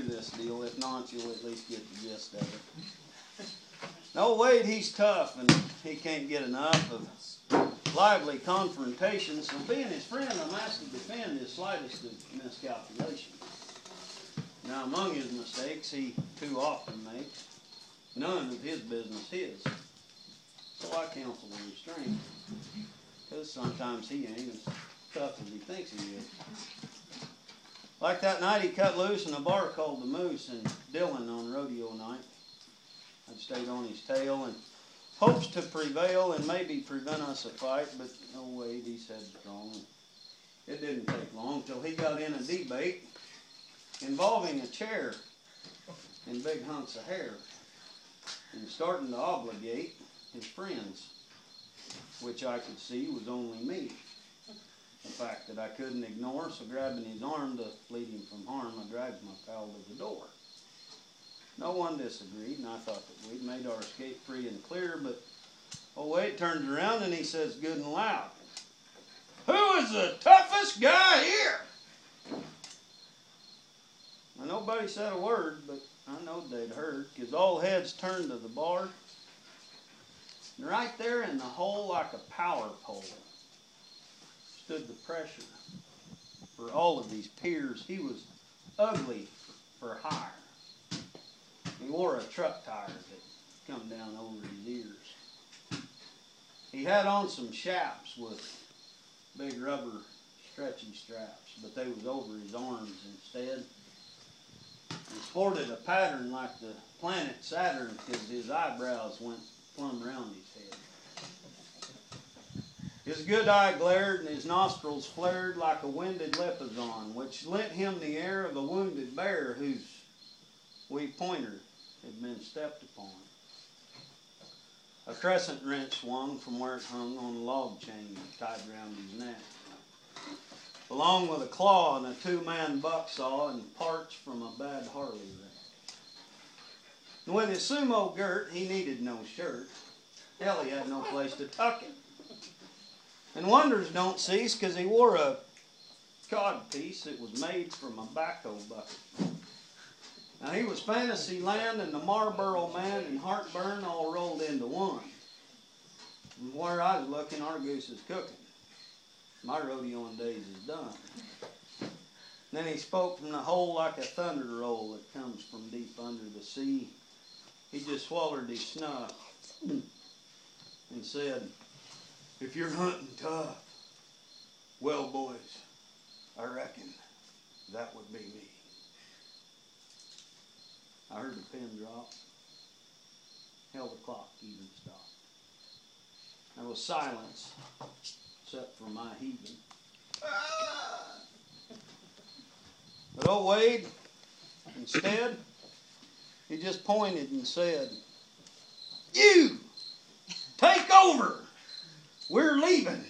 this deal. If not, you'll at least get the gist of it. No, Wade, he's tough, and he can't get enough of lively confrontation, so being his friend, I'm asked to defend his slightest of miscalculation. Now, among his mistakes he too often makes, none of his business his. So I counsel restraint, because sometimes he ain't as tough as he thinks he is. Like that night he cut loose in a bar called the Moose in Dillon on rodeo night. I stayed on his tail and hopes to prevail and maybe prevent us a fight, but no way, he's headstrong. It didn't take long till he got in a debate involving a chair and big hunks of hair and starting to obligate his friends, which I could see was only me. A fact that I couldn't ignore, so grabbing his arm to lead him from harm, I dragged my pal to the door. No one disagreed, and I thought that we'd made our escape free and clear, but old Wade turns around and he says good and loud, "Who is the toughest guy here?" Now, nobody said a word, but I knowed they'd heard, because all heads turned to the bar, and right there in the hole like a power pole stood the pressure for all of these peers. He was ugly for hire. He wore a truck tire that come down over his ears. He had on some chaps with big rubber stretchy straps, but they was over his arms instead. He sported a pattern like the planet Saturn, because his eyebrows went plumb around his head. His good eye glared and his nostrils flared like a winded leopardon, which lent him the air of a wounded bear whose wee pointer had been stepped upon. A crescent wrench swung from where it hung on a log chain tied round his neck, along with a claw and a two-man buck saw and parts from a bad Harley wreck. And with his sumo girt, he needed no shirt. Hell, he had no place to tuck it. And wonders don't cease, because he wore a cod piece that was made from a backhoe bucket. Now, he was Fantasy Land and the Marlboro Man and Heartburn all rolled into one. And where I was looking, our goose is cooking. My rodeoing days is done. Then he spoke from the hole like a thunder roll that comes from deep under the sea. He just swallowed his snuff and said, "If you're hunting tough, well, boys, I reckon that would be me." I heard the pin drop. Held the clock even stopped. There was silence, except for my heaving. But old Wade, instead, he just pointed and said, "You, take over. We're leaving."